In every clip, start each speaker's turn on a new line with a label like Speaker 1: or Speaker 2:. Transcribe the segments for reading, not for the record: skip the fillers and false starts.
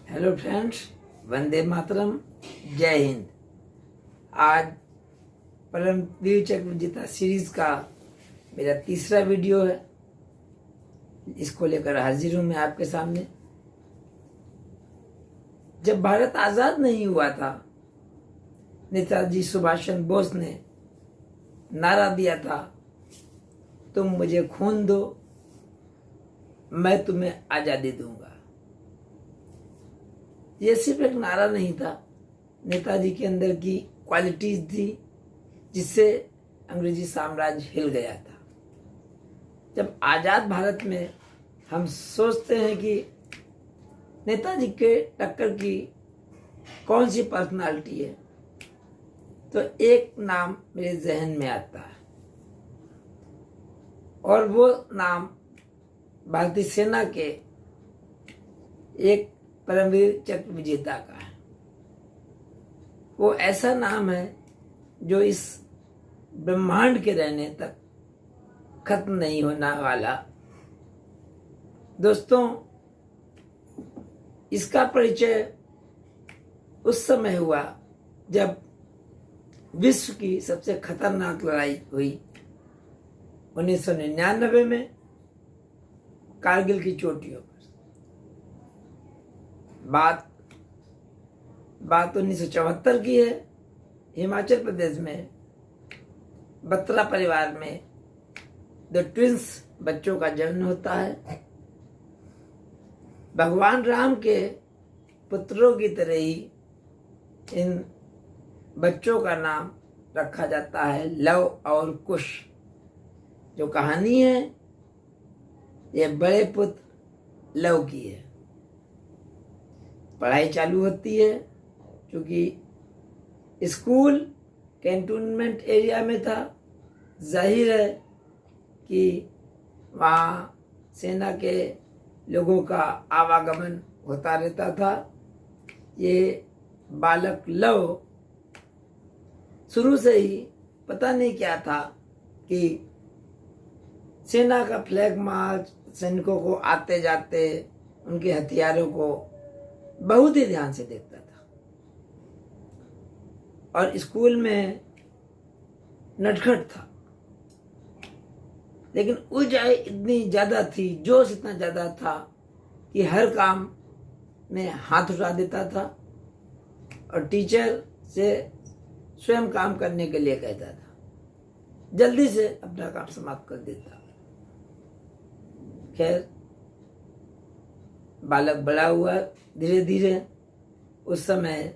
Speaker 1: Hello friends, Vande Mataram, जय हिंद। आज परमवीर चक्र विजेता सीरीज का मेरा तीसरा वीडियो है। इसको लेकर हाजिर हूं मैं आपके सामने। जब भारत आजाद नहीं हुआ था, नेताजी सुभाष चंद्र बोस ने नारा दिया था, तुम मुझे खून दो, मैं तुम्हें आजादी दूंगा। यह सिर्फ एक नारा नहीं था, नेताजी के अंदर की क्वालिटीज थी जिससे अंग्रेजी साम्राज्य हिल गया था। जब आजाद भारत में हम सोचते हैं कि नेताजी के टक्कर की कौन सी पर्सनालिटी है, तो एक नाम मेरे जहन में आता है और वो नाम भारतीय सेना के एक परमवीर चक्र विजेता का है। वो ऐसा नाम है जो इस ब्रह्मांड के रहने तक खत्म नहीं होने वाला। दोस्तों, इसका परिचय उस समय हुआ जब विश्व की सबसे खतरनाक लड़ाई हुई 1999 में कारगिल की चोटियों पर। बात 1974 की है। हिमाचल प्रदेश में बत्रा परिवार में दो ट्विंस बच्चों का जन्म होता है। भगवान राम के पुत्रों की तरह ही इन बच्चों का नाम रखा जाता है लव और कुश। जो कहानी है ये बड़े पुत्र लव की है। पढ़ाई चालू होती है, क्योंकि स्कूल कैंटोनमेंट एरिया में था। जाहिर है कि वहाँ सेना के लोगों का आवागमन होता रहता था। ये बालक लव शुरू से ही पता नहीं क्या था कि सेना का फ्लैग मार्च, सैनिकों को आते जाते, उनके हथियारों को बहुत ही ध्यान से देखता था और स्कूल में नटखट था। लेकिन ऊंचाई इतनी ज्यादा थी, जोश इतना ज्यादा था कि हर काम में हाथ उठा देता था और टीचर से स्वयं काम करने के लिए कहता था। जल्दी से अपना काम समाप्त कर देता। खैर, बालक बड़ा हुआ धीरे धीरे। उस समय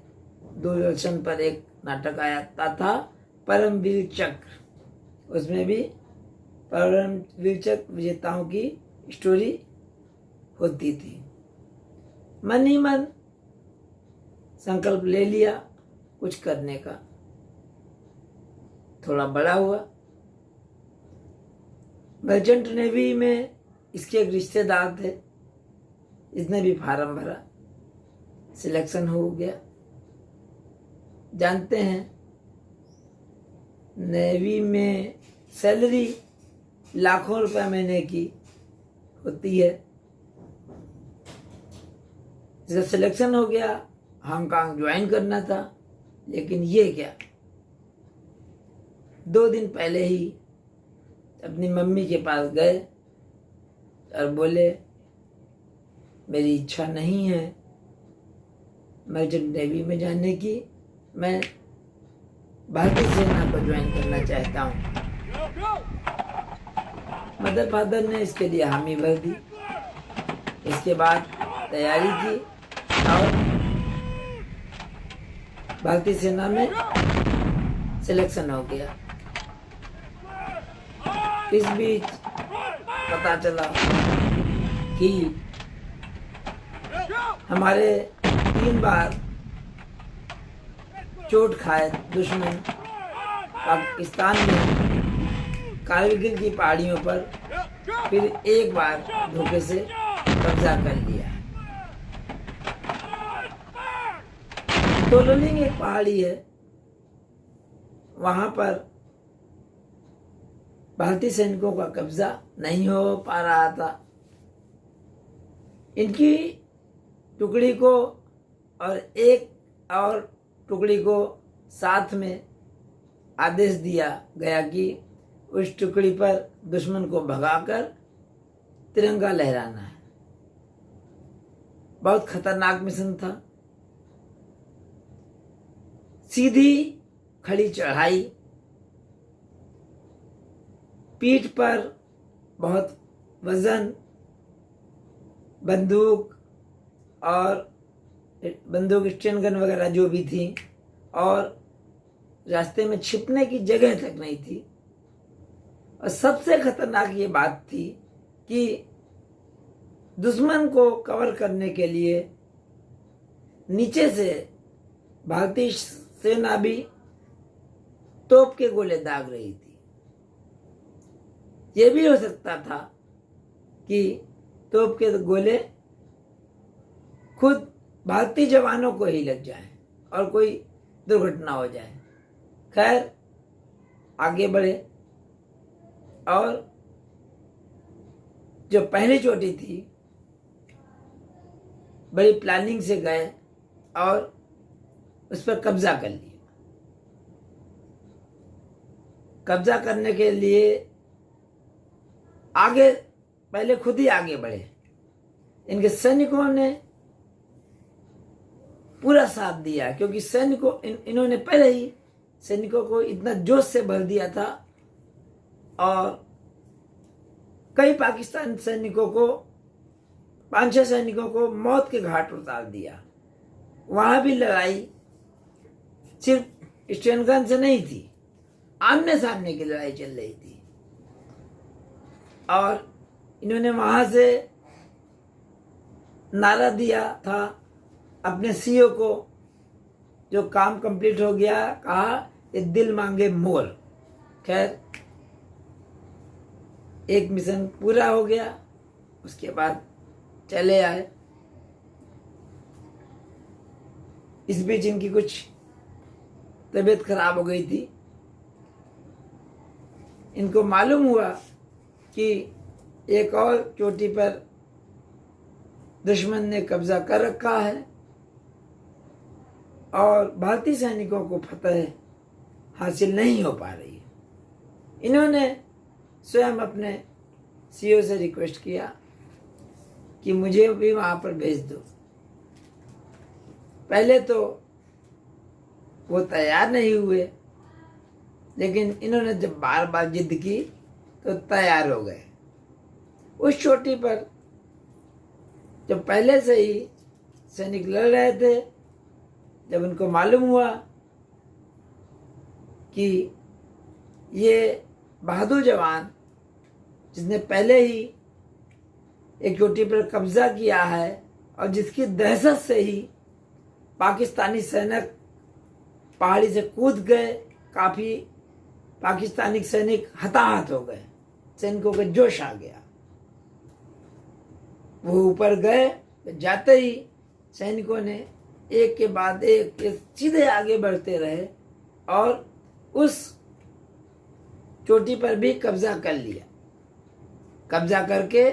Speaker 1: दूरदर्शन पर एक नाटक आया था परमवीर चक्र। उसमें भी परमवीर चक्र विजेताओं की स्टोरी होती थी। मन ही मन संकल्प ले लिया कुछ करने का। थोड़ा बड़ा हुआ, मर्चेंट नेवी में इसके एक रिश्तेदार थे, इसने भी फार्म भरा, सिलेक्शन हो गया। जानते हैं नेवी में सैलरी लाखों रुपए महीने की होती है। जब सिलेक्शन हो गया, हांगकांग ज्वाइन करना था। लेकिन ये क्या, 2 दिन पहले ही अपनी मम्मी के पास गए और बोले, मेरी इच्छा नहीं है मर्चेंट नेवी में जाने की, मैं भारतीय सेना को ज्वाइन करना चाहता हूँ। मदर फादर ने इसके लिए हामी भर दी। इसके बाद तैयारी की और भारतीय सेना में सिलेक्शन हो गया। इस बीच पता चला कि हमारे 3 बार चोट खाए दुश्मन पाकिस्तान में कारगिल की पहाड़ियों पर फिर एक बार धोखे से कब्जा कर लिया। तोलोलिंग एक पहाड़ी है, वहां पर भारतीय सैनिकों का कब्जा नहीं हो पा रहा था। इनकी टुकड़ी को और एक और टुकड़ी को साथ में आदेश दिया गया कि उस टुकड़ी पर दुश्मन को भगाकर तिरंगा लहराना है। बहुत खतरनाक मिशन था। सीधी खड़ी चढ़ाई, पीठ पर बहुत वजन, बंदूक और बंदूक स्टेन गन वगैरह जो भी थी, और रास्ते में छिपने की जगह तक नहीं थी। और सबसे खतरनाक ये बात थी कि दुश्मन को कवर करने के लिए नीचे से भारतीय सेना भी तोप के गोले दाग रही थी। ये भी हो सकता था कि तोप के गोले खुद भारतीय जवानों को ही लग जाए और कोई दुर्घटना हो जाए। खैर, आगे बढ़े और जो पहली चोटी थी बड़ी प्लानिंग से गए और उस पर कब्जा कर लिया। कब्जा करने के लिए आगे पहले खुद ही आगे बढ़े। इनके सैनिकों ने पूरा साथ दिया, क्योंकि सैनिकों इन्होंने पहले ही सैनिकों को इतना जोश से भर दिया था और कई पाकिस्तान सैनिकों को, 5-6 सैनिकों को मौत के घाट उतार दिया। वहां भी लड़ाई सिर्फ स्टेन गन से नहीं थी, आमने सामने की लड़ाई चल रही थी। और इन्होंने वहां से नारा दिया था अपने सीईओ को, जो काम कंप्लीट हो गया, कहा ये दिल मांगे मोर। खैर, एक मिशन पूरा हो गया। उसके बाद चले आए। इस बीच इनकी कुछ तबीयत खराब हो गई थी। इनको मालूम हुआ कि एक और चोटी पर दुश्मन ने कब्जा कर रखा है और भारतीय सैनिकों को फतह हासिल नहीं हो पा रही है। इन्होंने स्वयं अपने सीईओ से रिक्वेस्ट किया कि मुझे भी वहां पर भेज दो। पहले तो वो तैयार नहीं हुए, लेकिन इन्होंने जब बार बार जिद की तो तैयार हो गए। उस चोटी पर जब पहले से ही सैनिक लड़ रहे थे, जब उनको मालूम हुआ कि ये बहादुर जवान जिसने पहले ही एक चोटी पर कब्जा किया है और जिसकी दहशत से ही पाकिस्तानी सैनिक पहाड़ी से कूद गए, काफी पाकिस्तानी सैनिक हताहत हो गए, सैनिकों का जोश आ गया। वो ऊपर गए, जाते ही सैनिकों ने एक के बाद एक सीधे आगे बढ़ते रहे और उस चोटी पर भी कब्जा कर लिया। कब्जा करके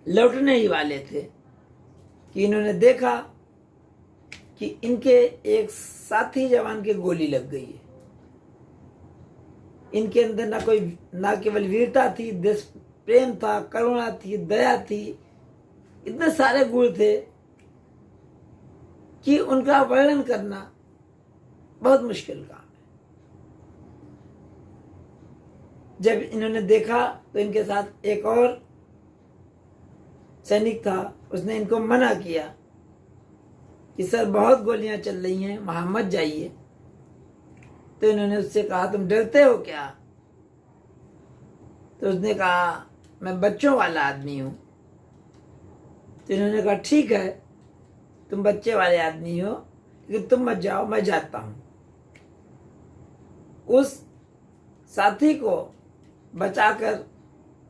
Speaker 1: लौटने ही वाले थे कि इन्होंने देखा कि इनके एक साथी जवान के गोली लग गई है। इनके अंदर ना केवल वीरता थी, देश प्रेम था, करुणा थी, दया थी, इतने सारे गुण थे कि उनका वर्णन करना बहुत मुश्किल काम है। जब इन्होंने देखा तो इनके साथ एक और सैनिक था, उसने इनको मना किया कि सर बहुत गोलियां चल रही हैं, वहां मत जाइए। तो इन्होंने उससे कहा तुम डरते हो क्या? तो उसने कहा मैं बच्चों वाला आदमी हूं। तो इन्होंने कहा ठीक है, तुम बच्चे वाले आदमी हो, लेकिन तुम मत जाओ, मैं जाता हूं। उस साथी को बचाकर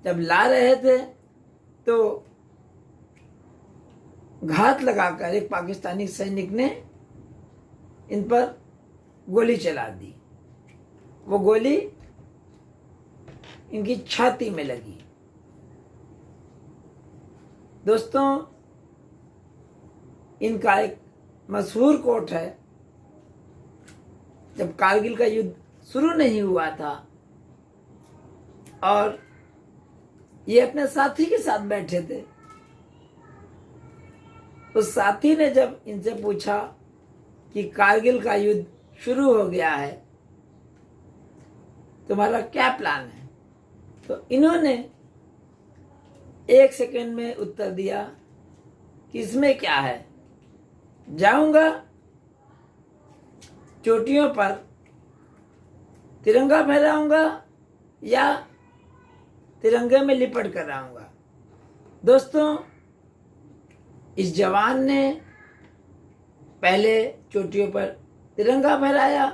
Speaker 1: जब ला रहे थे तो घात लगाकर एक पाकिस्तानी सैनिक ने इन पर गोली चला दी। वो गोली इनकी छाती में लगी। दोस्तों, इनका एक मशहूर कोट है, जब कारगिल का युद्ध शुरू नहीं हुआ था और ये अपने साथी के साथ बैठे थे, उस साथी ने जब इनसे पूछा कि कारगिल का युद्ध शुरू हो गया है, तुम्हारा क्या प्लान है, तो इन्होंने 1 सेकंड में उत्तर दिया कि इसमें क्या है, जाऊंगा चोटियों पर तिरंगा फहराऊंगा या तिरंगे में लिपट कर आऊंगा। दोस्तों, इस जवान ने पहले चोटियों पर तिरंगा फहराया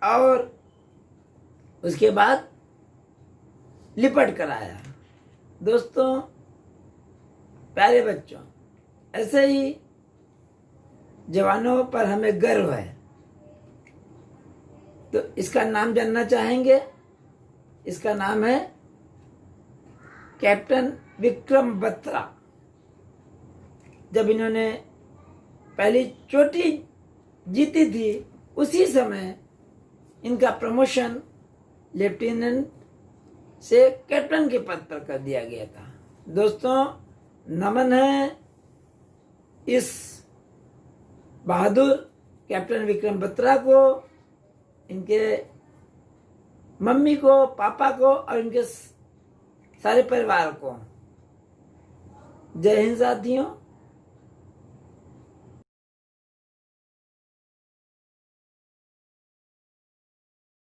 Speaker 1: और उसके बाद लिपट कर आया। दोस्तों, प्यारे बच्चों, ऐसे ही जवानों पर हमें गर्व है। तो इसका नाम जानना चाहेंगे? इसका नाम है कैप्टन विक्रम बत्रा। जब इन्होंने पहली चोटी जीती थी, उसी समय इनका प्रमोशन लेफ्टिनेंट से कैप्टन के पद पर कर दिया गया था। दोस्तों, नमन है इस बहादुर कैप्टन विक्रम बत्रा को, इनके मम्मी को, पापा को और इनके सारे परिवार को। जय हिंद साथियों।